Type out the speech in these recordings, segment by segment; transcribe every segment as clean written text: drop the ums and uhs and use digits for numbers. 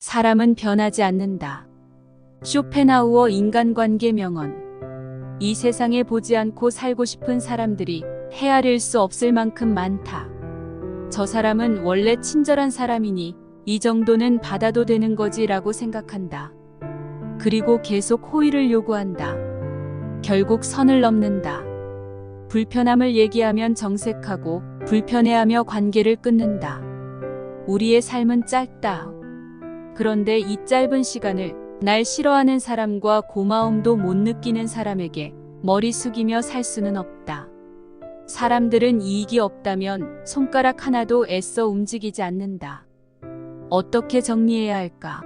사람은 변하지 않는다. 쇼펜하우어 인간관계 명언. 이 세상에 보지 않고 살고 싶은 사람들이 헤아릴 수 없을 만큼 많다. 저 사람은 원래 친절한 사람이니 이 정도는 받아도 되는 거지라고 생각한다. 그리고 계속 호의를 요구한다. 결국 선을 넘는다. 불편함을 얘기하면 정색하고 불편해하며 관계를 끊는다. 우리의 삶은 짧다. 그런데 이 짧은 시간을 날 싫어하는 사람과 고마움도 못 느끼는 사람에게 머리 숙이며 살 수는 없다. 사람들은 이익이 없다면 손가락 하나도 애써 움직이지 않는다. 어떻게 정리해야 할까?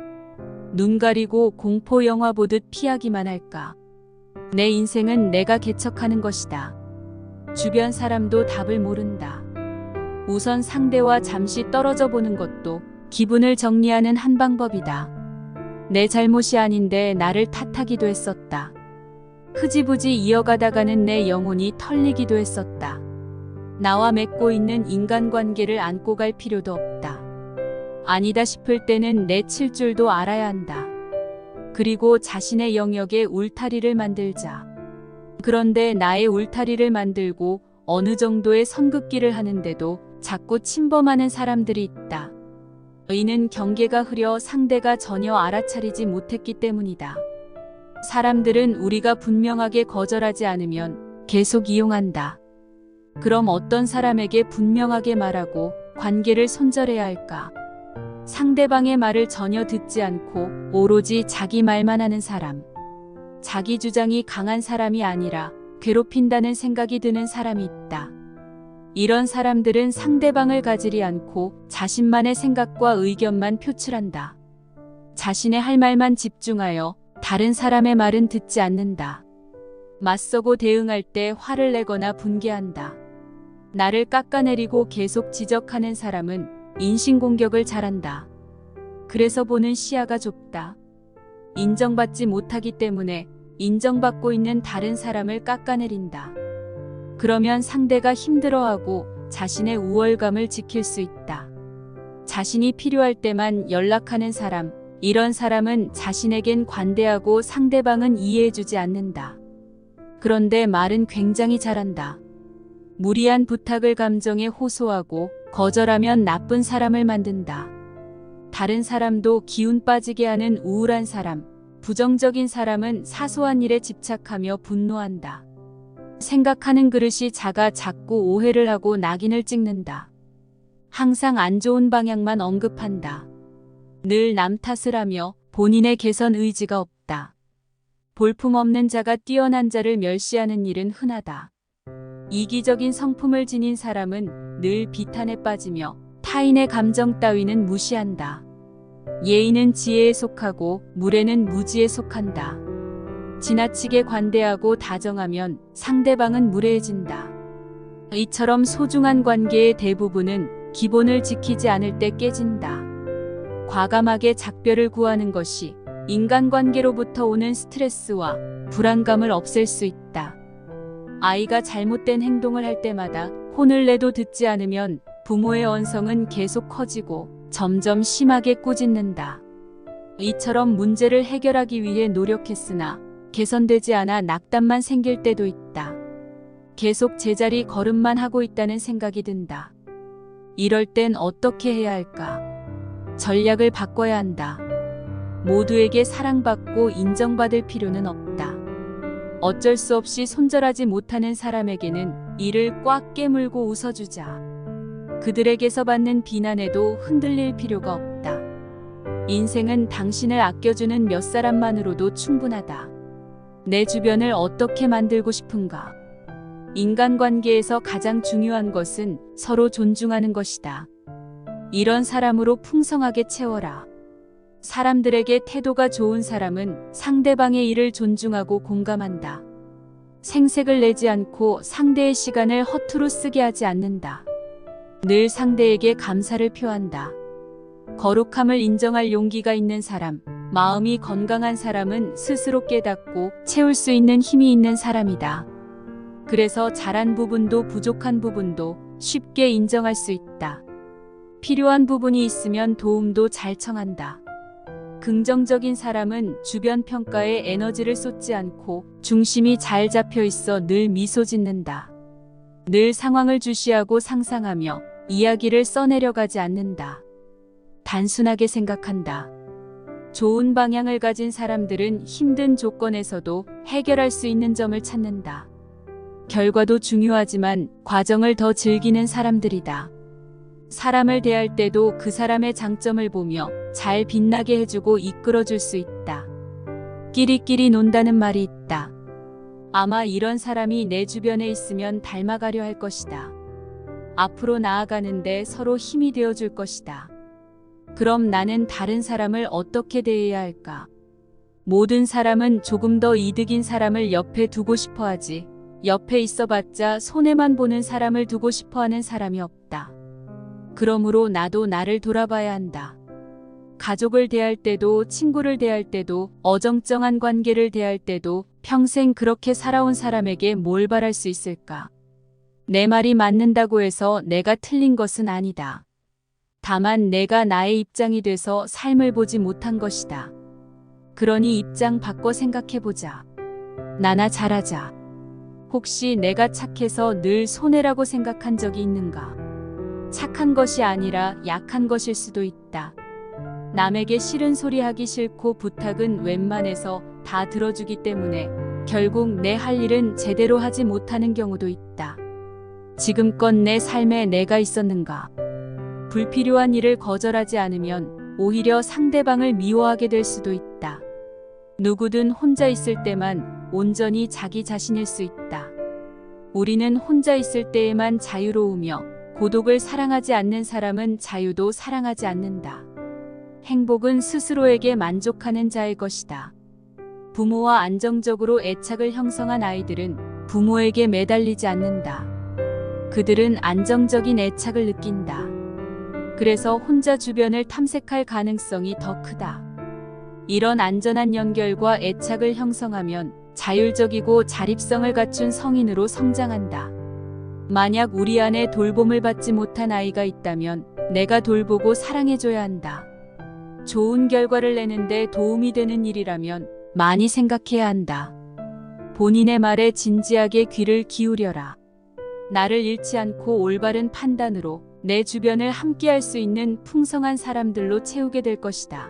눈 가리고 공포 영화 보듯 피하기만 할까? 내 인생은 내가 개척하는 것이다. 주변 사람도 답을 모른다. 우선 상대와 잠시 떨어져 보는 것도 기분을 정리하는 한 방법이다. 내 잘못이 아닌데 나를 탓하기도 했었다. 흐지부지 이어가다가는 내 영혼이 털리기도 했었다. 나와 맺고 있는 인간관계를 안고 갈 필요도 없다. 아니다 싶을 때는 내칠 줄도 알아야 한다. 그리고 자신의 영역에 울타리를 만들자. 그런데 나의 울타리를 만들고 어느 정도의 선긋기를 하는데도 자꾸 침범하는 사람들이 있다. 이는 경계가 흐려 상대가 전혀 알아차리지 못했기 때문이다. 사람들은 우리가 분명하게 거절하지 않으면 계속 이용한다. 그럼 어떤 사람에게 분명하게 말하고 관계를 손절해야 할까? 상대방의 말을 전혀 듣지 않고 오로지 자기 말만 하는 사람. 자기 주장이 강한 사람이 아니라 괴롭힌다는 생각이 드는 사람이 있다. 이런 사람들은 상대방을 가지리 않고 자신만의 생각과 의견만 표출한다. 자신의 할 말만 집중하여 다른 사람의 말은 듣지 않는다. 맞서고 대응할 때 화를 내거나 분개한다. 나를 깎아내리고 계속 지적하는 사람은 인신공격을 잘한다. 그래서 보는 시야가 좁다. 인정받지 못하기 때문에 인정받고 있는 다른 사람을 깎아내린다. 그러면 상대가 힘들어하고 자신의 우월감을 지킬 수 있다. 자신이 필요할 때만 연락하는 사람, 이런 사람은 자신에겐 관대하고 상대방은 이해해주지 않는다. 그런데 말은 굉장히 잘한다. 무리한 부탁을 감정에 호소하고 거절하면 나쁜 사람을 만든다. 다른 사람도 기운 빠지게 하는 우울한 사람, 부정적인 사람은 사소한 일에 집착하며 분노한다. 생각하는 그릇이 작아 자꾸 오해를 하고 낙인을 찍는다. 항상 안 좋은 방향만 언급한다. 늘 남 탓을 하며 본인의 개선 의지가 없다. 볼품없는 자가 뛰어난 자를 멸시하는 일은 흔하다. 이기적인 성품을 지닌 사람은 늘 비탄에 빠지며 타인의 감정 따위는 무시한다. 예의는 지혜에 속하고 무례는 무지에 속한다. 지나치게 관대하고 다정하면 상대방은 무례해진다. 이처럼 소중한 관계의 대부분은 기본을 지키지 않을 때 깨진다. 과감하게 작별을 구하는 것이 인간관계로부터 오는 스트레스와 불안감을 없앨 수 있다. 아이가 잘못된 행동을 할 때마다 혼을 내도 듣지 않으면 부모의 언성은 계속 커지고 점점 심하게 꾸짖는다. 이처럼 문제를 해결하기 위해 노력했으나 개선되지 않아 낙담만 생길 때도 있다. 계속 제자리 걸음만 하고 있다는 생각이 든다. 이럴 땐 어떻게 해야 할까? 전략을 바꿔야 한다. 모두에게 사랑받고 인정받을 필요는 없다. 어쩔 수 없이 손절하지 못하는 사람에게는 이를 꽉 깨물고 웃어주자. 그들에게서 받는 비난에도 흔들릴 필요가 없다. 인생은 당신을 아껴주는 몇 사람만으로도 충분하다. 내 주변을 어떻게 만들고 싶은가? 인간관계에서 가장 중요한 것은 서로 존중하는 것이다. 이런 사람으로 풍성하게 채워라. 사람들에게 태도가 좋은 사람은 상대방의 일을 존중하고 공감한다. 생색을 내지 않고 상대의 시간을 허투루 쓰게 하지 않는다. 늘 상대에게 감사를 표한다. 거룩함을 인정할 용기가 있는 사람, 마음이 건강한 사람은 스스로 깨닫고 채울 수 있는 힘이 있는 사람이다. 그래서 잘한 부분도 부족한 부분도 쉽게 인정할 수 있다. 필요한 부분이 있으면 도움도 잘 청한다. 긍정적인 사람은 주변 평가에 에너지를 쏟지 않고 중심이 잘 잡혀 있어 늘 미소 짓는다. 늘 상황을 주시하고 상상하며 이야기를 써내려가지 않는다. 단순하게 생각한다. 좋은 방향을 가진 사람들은 힘든 조건에서도 해결할 수 있는 점을 찾는다. 결과도 중요하지만 과정을 더 즐기는 사람들이다. 사람을 대할 때도 그 사람의 장점을 보며 잘 빛나게 해주고 이끌어줄 수 있다. 끼리끼리 논다는 말이 있다. 아마 이런 사람이 내 주변에 있으면 닮아가려 할 것이다. 앞으로 나아가는데 서로 힘이 되어줄 것이다. 그럼 나는 다른 사람을 어떻게 대해야 할까? 모든 사람은 조금 더 이득인 사람을 옆에 두고 싶어 하지. 옆에 있어봤자 손해만 보는 사람을 두고 싶어 하는 사람이 없다. 그러므로 나도 나를 돌아봐야 한다. 가족을 대할 때도 친구를 대할 때도 어정쩡한 관계를 대할 때도 평생 그렇게 살아온 사람에게 뭘 바랄 수 있을까? 내 말이 맞는다고 해서 내가 틀린 것은 아니다. 다만 내가 나의 입장이 돼서 삶을 보지 못한 것이다. 그러니 입장 바꿔 생각해보자. 나나 잘하자. 혹시 내가 착해서 늘 손해라고 생각한 적이 있는가? 착한 것이 아니라 약한 것일 수도 있다. 남에게 싫은 소리 하기 싫고 부탁은 웬만해서 다 들어주기 때문에 결국 내 할 일은 제대로 하지 못하는 경우도 있다. 지금껏 내 삶에 내가 있었는가? 불필요한 일을 거절하지 않으면 오히려 상대방을 미워하게 될 수도 있다. 누구든 혼자 있을 때만 온전히 자기 자신일 수 있다. 우리는 혼자 있을 때에만 자유로우며 고독을 사랑하지 않는 사람은 자유도 사랑하지 않는다. 행복은 스스로에게 만족하는 자의 것이다. 부모와 안정적으로 애착을 형성한 아이들은 부모에게 매달리지 않는다. 그들은 안정적인 애착을 느낀다. 그래서 혼자 주변을 탐색할 가능성이 더 크다. 이런 안전한 연결과 애착을 형성하면 자율적이고 자립성을 갖춘 성인으로 성장한다. 만약 우리 안에 돌봄을 받지 못한 아이가 있다면 내가 돌보고 사랑해줘야 한다. 좋은 결과를 내는데 도움이 되는 일이라면 많이 생각해야 한다. 본인의 말에 진지하게 귀를 기울여라. 나를 잃지 않고 올바른 판단으로 내 주변을 함께할 수 있는 풍성한 사람들로 채우게 될 것이다.